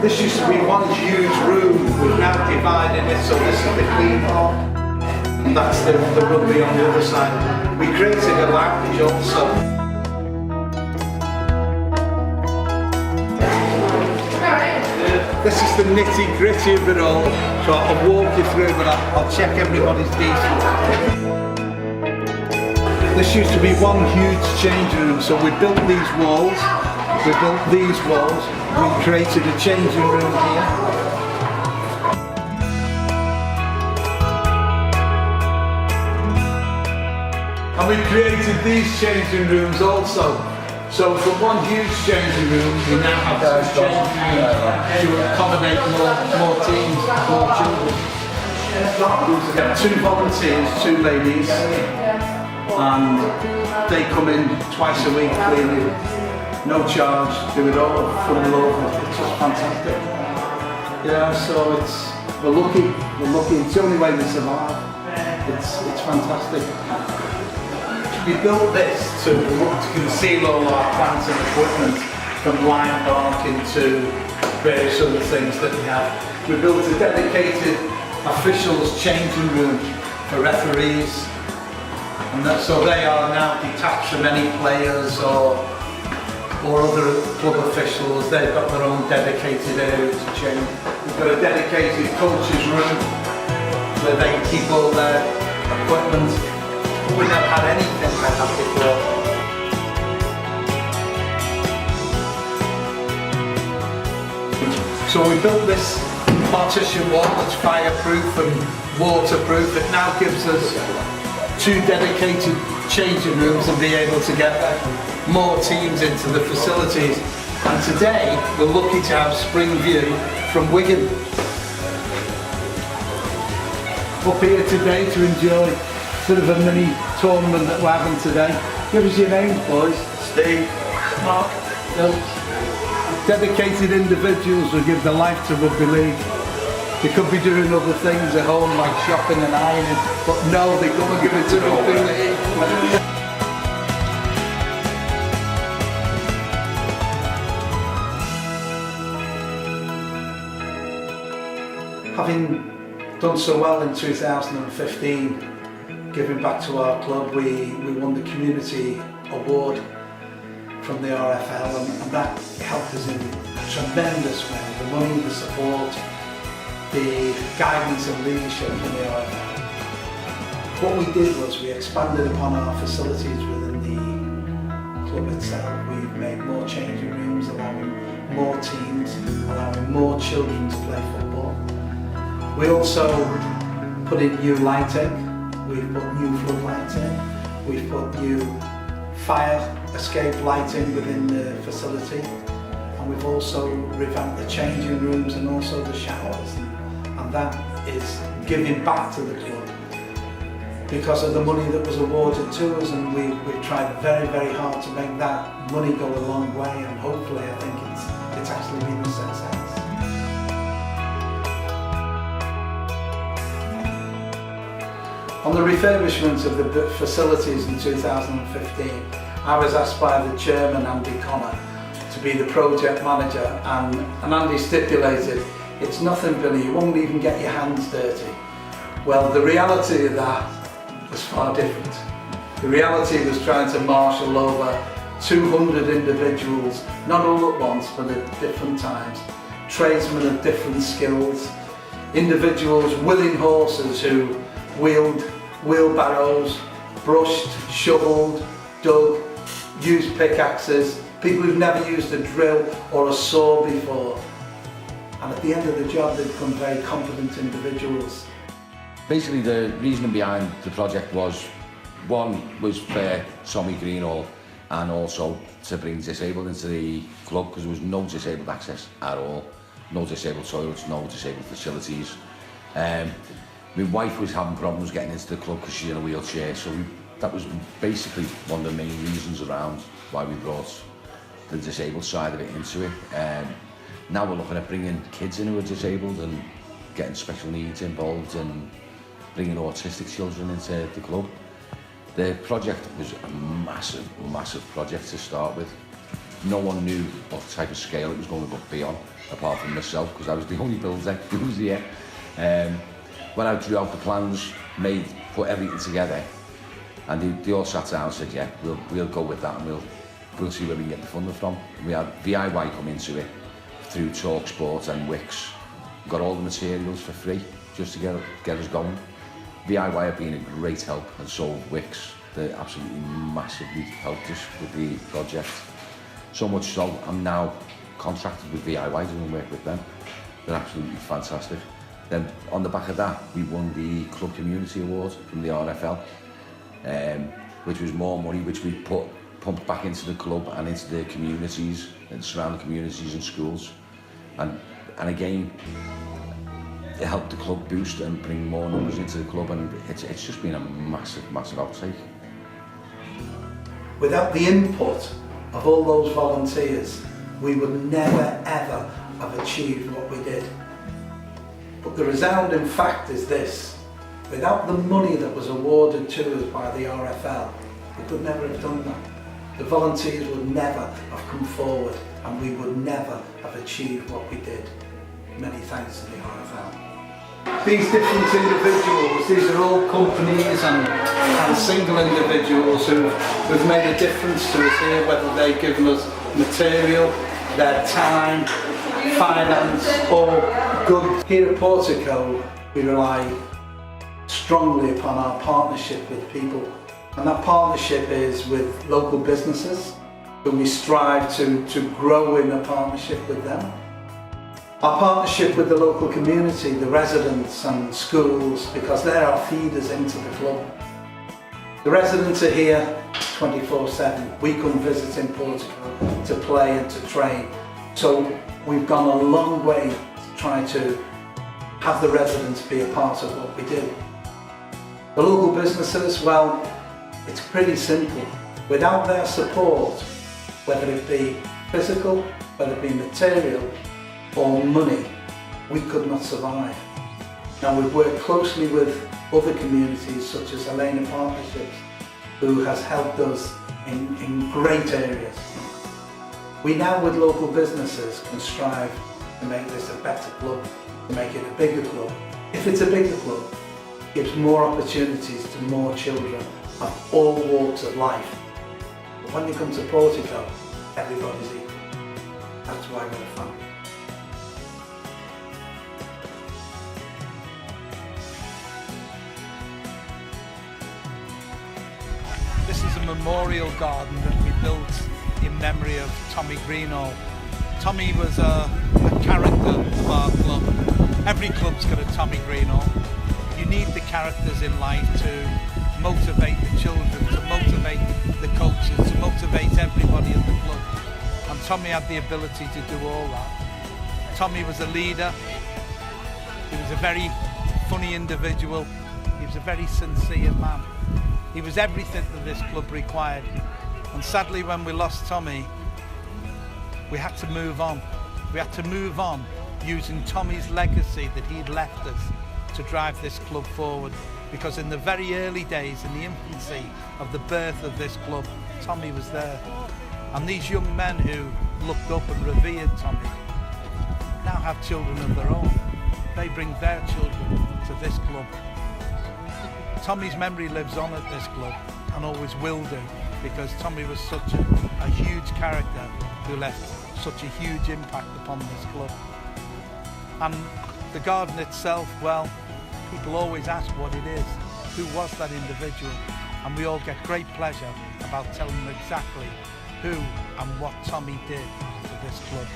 This used to be one huge room. We've now divided it, so this is the clean hall. That's the rugby on the other side. We created a lounge also. This is the nitty gritty of it all, so I'll walk you through, but I'll check everybody's decent. This used to be one huge changing room, so we built these walls, we created a changing room here. And we created these changing rooms also. So from one huge changing room, we now have this changing room to accommodate more teams, more children. We have 2 volunteers, 2 ladies, and they come in twice a week cleaning, no charge, do it all, full over. It's just fantastic. Yeah, so we're lucky. It's the only way we survive. It's fantastic. We built this to conceal all our plants and equipment from line marking to various other things that we have. We built a dedicated officials changing room for referees, and so they are now detached from any players or other club officials. They've got their own dedicated area to change. We've got a dedicated coaches room where they keep all their equipment. We never had anything like that before. So we built this partition wall that's fireproof and waterproof. It now gives us 2 dedicated changing rooms and be able to get more teams into the facilities. And today we're lucky to have spring view from Wigan up here today to enjoy sort of a mini tournament that we're having today. Give us your names, boys. Steve. Mark. Bill. Dedicated individuals who give their life to rugby league. They could be doing other things at home like shopping and ironing, but no, they come and give it to rugby league. Having done so well in 2015, giving back to our club, we won the community award from the RFL, and that helped us in a tremendous way. The money, the support, the guidance and leadership from the RFL. What we did was we expanded upon our facilities within the club itself. We've made more changing rooms, allowing more teams, allowing more children to play football. We also put in new lighting. We've put new floodlights in, we've put new fire escape lighting within the facility, and we've also revamped the changing rooms and also the showers, and that is giving back to the club because of the money that was awarded to us, and we've tried very, very hard to make that money go a long way, and hopefully I think it's actually been a success. On the refurbishment of the facilities in 2015, I was asked by the chairman, Andy Connor, to be the project manager, and Andy stipulated, it's nothing, Billy, you won't even get your hands dirty. Well, the reality of that was far different. The reality was trying to marshal over 200 individuals, not all at once, but at different times, tradesmen of different skills, individuals willing horses who wheeled wheelbarrows, brushed, shoveled, dug, used pickaxes, people who've never used a drill or a saw before. And at the end of the job, they become very competent individuals. Basically, the reasoning behind the project was, one was for Tommy Greenhall, and also to bring disabled into the club, because there was no disabled access at all, no disabled toilets, no disabled facilities. My wife was having problems getting into the club because she's in a wheelchair, so that was basically one of the main reasons around why we brought the disabled side of it into it. Now we're looking at bringing kids in who are disabled and getting special needs involved and bringing autistic children into the club. The project was a massive project to start with. No one knew what type of scale it was going to be on. apart from myself, because I was the only builder who was here. When I drew out the plans, put everything together, and they all sat down and said, yeah, we'll go with that, and we'll see where we can get the funding from. We had VIY come into it through Talk Sport and Wix. Got all the materials for free just to get us going. VIY have been a great help, and so Wix. They absolutely massively helped us with the project. So much so, I'm now contracted with VIY doing work with them. They're absolutely fantastic. Then on the back of that, we won the Club Community Award from the RFL, which was more money which we pumped back into the club and into the communities and surrounding communities and schools. And again, it helped the club boost and bring more numbers into the club, and it's just been a massive, massive outtake. Without the input of all those volunteers, we would never ever have achieved what we did. But the resounding fact is this: without the money that was awarded to us by the RFL, we could never have done that. The volunteers would never have come forward, and we would never have achieved what we did. Many thanks to the RFL. These different individuals, these are all companies and single individuals who've made a difference to us here, whether they've given us material, their time, finance or goods. Here at Portico, we rely strongly upon our partnership with people, and that partnership is with local businesses, who we strive to grow in a partnership with them. Our partnership with the local community, the residents and schools, because they're our feeders into the club. The residents are here 24/7. We come visit in Portico to play and to train. So we've gone a long way to try to have the residents be a part of what we do. The local businesses, well, it's pretty simple. Without their support, whether it be physical, whether it be material, or money, we could not survive. Now, we've worked closely with other communities such as Elena Partnerships, who has helped us in great areas. We now, with local businesses, can strive to make this a better club, to make it a bigger club. If it's a bigger club, it gives more opportunities to more children of all walks of life. But when you come to Portico, everybody's equal. That's why we're a family. This is a memorial garden that we built in memory of Tommy Greenall. Tommy was a character of our club. Every club's got a Tommy Greenall. You need the characters in life to motivate the children, to motivate the coaches, to motivate everybody in the club. And Tommy had the ability to do all that. Tommy was a leader. He was a very funny individual. He was a very sincere man. He was everything that this club required. And sadly, when we lost Tommy, we had to move on. We had to move on using Tommy's legacy that he'd left us to drive this club forward. Because in the very early days, in the infancy of the birth of this club, Tommy was there. And these young men who looked up and revered Tommy now have children of their own. They bring their children to this club. Tommy's memory lives on at this club, and always will do, because Tommy was such a huge character who left such a huge impact upon this club. And the garden itself, well, people always ask what it is. Who was that individual? And we all get great pleasure about telling them exactly who and what Tommy did for this club.